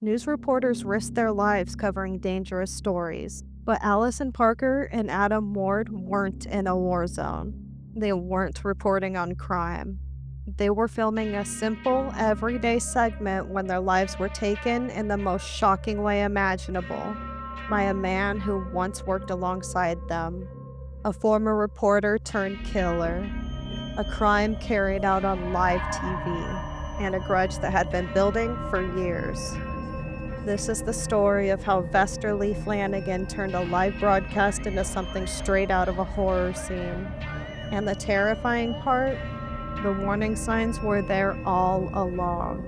News reporters risked their lives covering dangerous stories, but Alison Parker and Adam Ward weren't in a war zone. They weren't reporting on crime. They were filming a simple, everyday segment when their lives were taken in the most shocking way imaginable by a man who once worked alongside them, a former reporter turned killer, a crime carried out on live TV, and a grudge that had been building for years. This is the story of how Lee Flanagan turned a live broadcast into something straight out of a horror scene. And the terrifying part? The warning signs were there all along.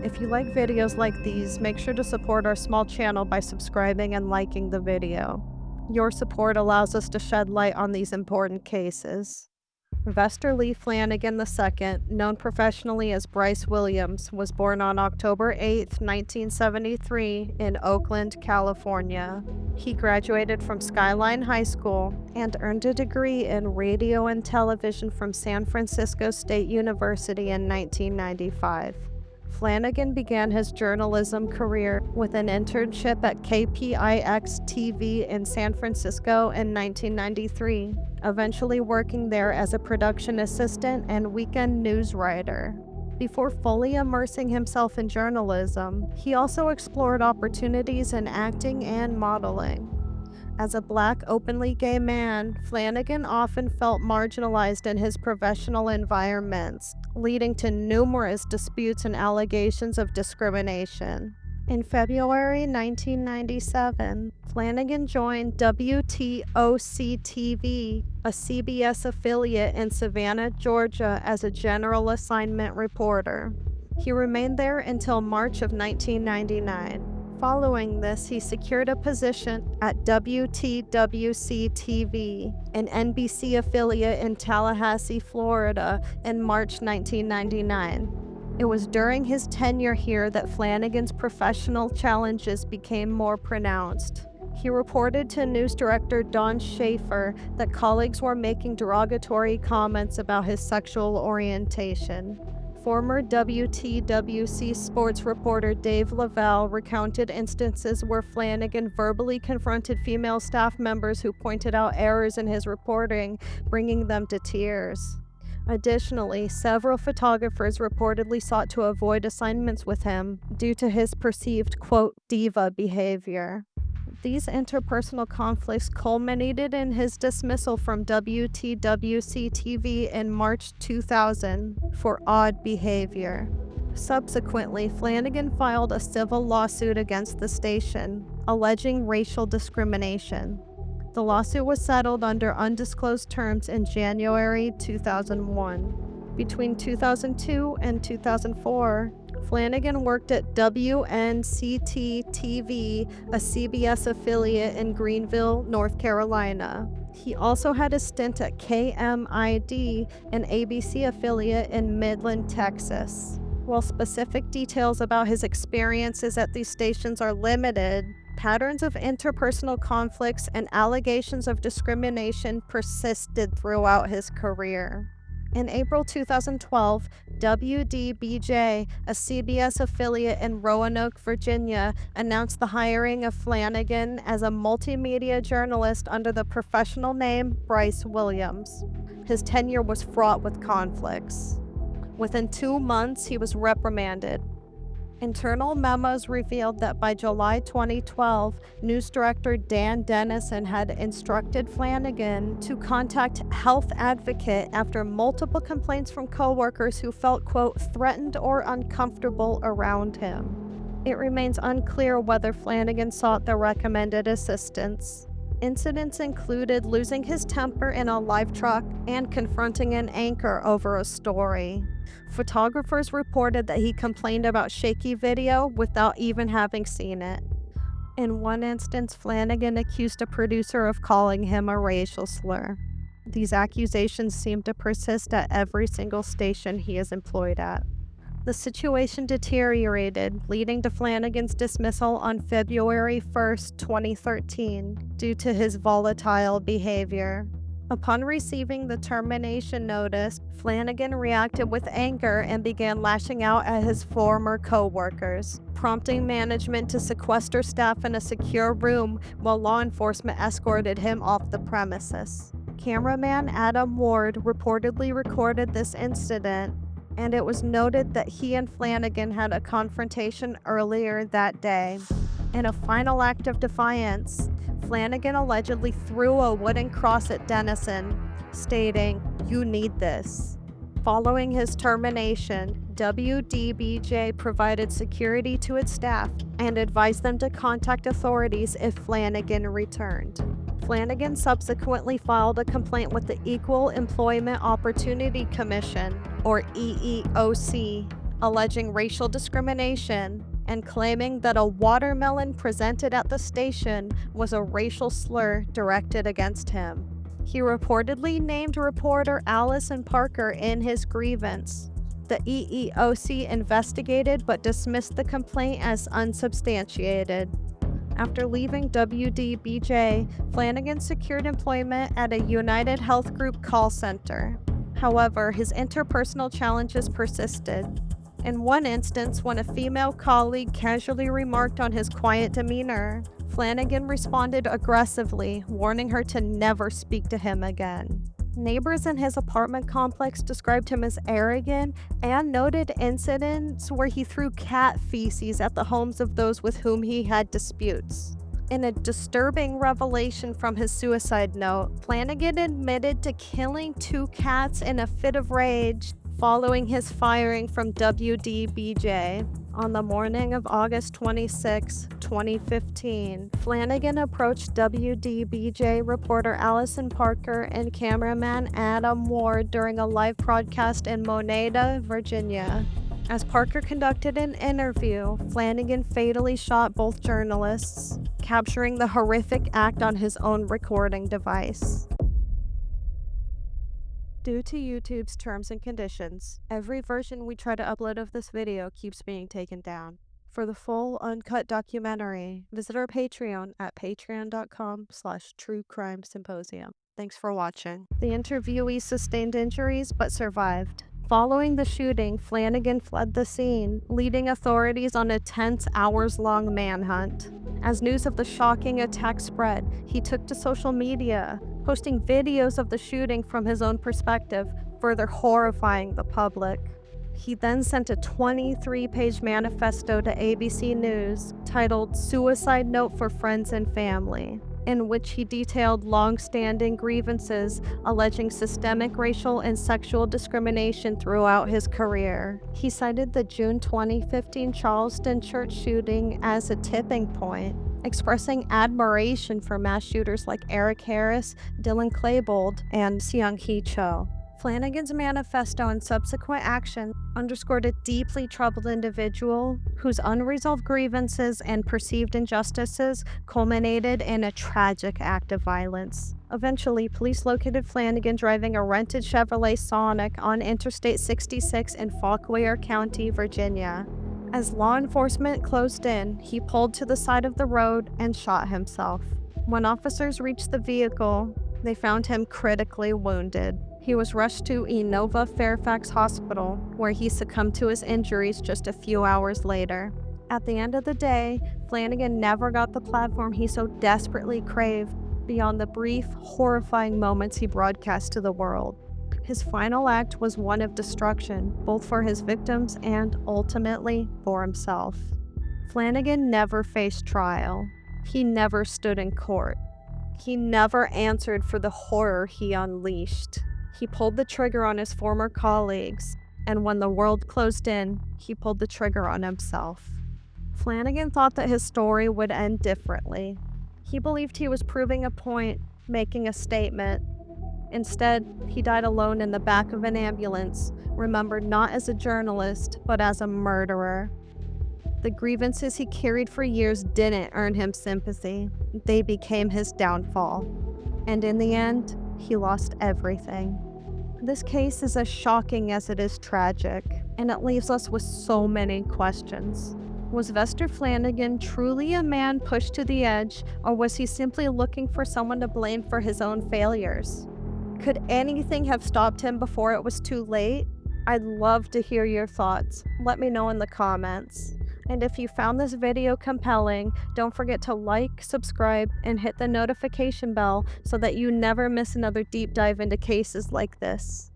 If you like videos like these, make sure to support our small channel by subscribing and liking the video. Your support allows us to shed light on these important cases. Lee Flanagan II, known professionally as Bryce Williams, was born on October 8, 1973, in Oakland, California. He graduated from Skyline High School and earned a degree in radio and television from San Francisco State University in 1995. Flanagan began his journalism career with an internship at KPIX TV in San Francisco in 1993, eventually working there as a production assistant and weekend news writer. Before fully immersing himself in journalism, he also explored opportunities in acting and modeling. As a Black, openly gay man, Flanagan often felt marginalized in his professional environments, leading to numerous disputes and allegations of discrimination. In February 1997, Flanagan joined WTOC-TV, a CBS affiliate in Savannah, Georgia, as a general assignment reporter. He remained there until March of 1999. Following this, he secured a position at WTWC-TV, an NBC affiliate in Tallahassee, Florida, in March 1999. It was during his tenure here that Flanagan's professional challenges became more pronounced. He reported to news director Don Schaefer that colleagues were making derogatory comments about his sexual orientation. Former WTWC sports reporter Dave Lavelle recounted instances where Flanagan verbally confronted female staff members who pointed out errors in his reporting, bringing them to tears. Additionally, several photographers reportedly sought to avoid assignments with him due to his perceived, quote, diva behavior. These interpersonal conflicts culminated in his dismissal from WTWC-TV in March 2000 for odd behavior. Subsequently, Flanagan filed a civil lawsuit against the station, alleging racial discrimination. The lawsuit was settled under undisclosed terms in January 2001. Between 2002 and 2004, Flanagan worked at WNCT-TV, a CBS affiliate in Greenville, North Carolina. He also had a stint at KMID, an ABC affiliate in Midland, Texas. While specific details about his experiences at these stations are limited, patterns of interpersonal conflicts and allegations of discrimination persisted throughout his career. In April 2012, WDBJ, a CBS affiliate in Roanoke, Virginia, announced the hiring of Flanagan as a multimedia journalist under the professional name Bryce Williams. His tenure was fraught with conflicts. Within 2 months, he was reprimanded. Internal memos revealed that by July 2012, news director Dan Dennison had instructed Flanagan to contact Health Advocate after multiple complaints from coworkers who felt, quote, threatened or uncomfortable around him. It remains unclear whether Flanagan sought the recommended assistance. Incidents included losing his temper in a live truck and confronting an anchor over a story. Photographers reported that he complained about shaky video without even having seen it. In one instance, Flanagan accused a producer of calling him a racial slur. These accusations seem to persist at every single station he is employed at. The situation deteriorated, leading to Flanagan's dismissal on February 1, 2013, due to his volatile behavior. Upon receiving the termination notice, Flanagan reacted with anger and began lashing out at his former co-workers, prompting management to sequester staff in a secure room while law enforcement escorted him off the premises. Cameraman Adam Ward reportedly recorded this incident, and it was noted that he and Flanagan had a confrontation earlier that day. In a final act of defiance, Flanagan allegedly threw a wooden cross at Dennison, stating, "You need this." Following his termination, WDBJ provided security to its staff and advised them to contact authorities if Flanagan returned. Flanagan subsequently filed a complaint with the Equal Employment Opportunity Commission, or EEOC, alleging racial discrimination and claiming that a watermelon presented at the station was a racial slur directed against him. He reportedly named reporter Alison Parker in his grievance. The EEOC investigated but dismissed the complaint as unsubstantiated. After leaving WDBJ, Flanagan secured employment at a United Health Group call center. However, his interpersonal challenges persisted. In one instance, when a female colleague casually remarked on his quiet demeanor, Flanagan responded aggressively, warning her to never speak to him again. Neighbors in his apartment complex described him as arrogant and noted incidents where he threw cat feces at the homes of those with whom he had disputes. In a disturbing revelation from his suicide note, Flanagan admitted to killing 2 cats in a fit of rage following his firing from WDBJ. On the morning of August 26, 2015, Flanagan approached WDBJ reporter Alison Parker and cameraman Adam Ward during a live broadcast in Monada, Virginia. As Parker conducted an interview, Flanagan fatally shot both journalists, capturing the horrific act on his own recording device. Due to YouTube's terms and conditions, every version we try to upload of this video keeps being taken down. For the full uncut documentary, visit our Patreon at patreon.com/truecrimesymposium. Thanks for watching. The interviewee sustained injuries but survived. Following the shooting, Flanagan fled the scene, leading authorities on a tense hours-long manhunt. As news of the shocking attack spread, he took to social media, posting videos of the shooting from his own perspective, further horrifying the public. He then sent a 23-page manifesto to ABC News titled "Suicide Note for Friends and Family," in which he detailed long-standing grievances alleging systemic racial and sexual discrimination throughout his career. He cited the June 2015 Charleston church shooting as a tipping point, expressing admiration for mass shooters like Eric Harris, Dylan Klebold, and Seung-Hee Cho. Flanagan's manifesto and subsequent action underscored a deeply troubled individual whose unresolved grievances and perceived injustices culminated in a tragic act of violence. Eventually, police located Flanagan driving a rented Chevrolet Sonic on Interstate 66 in Fauquier County, Virginia. As law enforcement closed in, he pulled to the side of the road and shot himself. When officers reached the vehicle, they found him critically wounded. He was rushed to Inova Fairfax Hospital, where he succumbed to his injuries just a few hours later. At the end of the day, Flanagan never got the platform he so desperately craved beyond the brief, horrifying moments he broadcast to the world. His final act was one of destruction, both for his victims and, ultimately, for himself. Flanagan never faced trial. He never stood in court. He never answered for the horror he unleashed. He pulled the trigger on his former colleagues, and when the world closed in, he pulled the trigger on himself. Flanagan thought that his story would end differently. He believed he was proving a point, making a statement. Instead, he died alone in the back of an ambulance, remembered not as a journalist, but as a murderer. The grievances he carried for years didn't earn him sympathy. They became his downfall. And in the end, he lost everything. This case is as shocking as it is tragic, and it leaves us with so many questions. Was Vester Flanagan truly a man pushed to the edge, or was he simply looking for someone to blame for his own failures? Could anything have stopped him before it was too late? I'd love to hear your thoughts. Let me know in the comments. And if you found this video compelling, don't forget to like, subscribe, and hit the notification bell so that you never miss another deep dive into cases like this.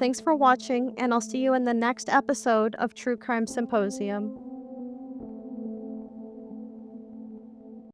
Thanks for watching, and I'll see you in the next episode of True Crime Symposium.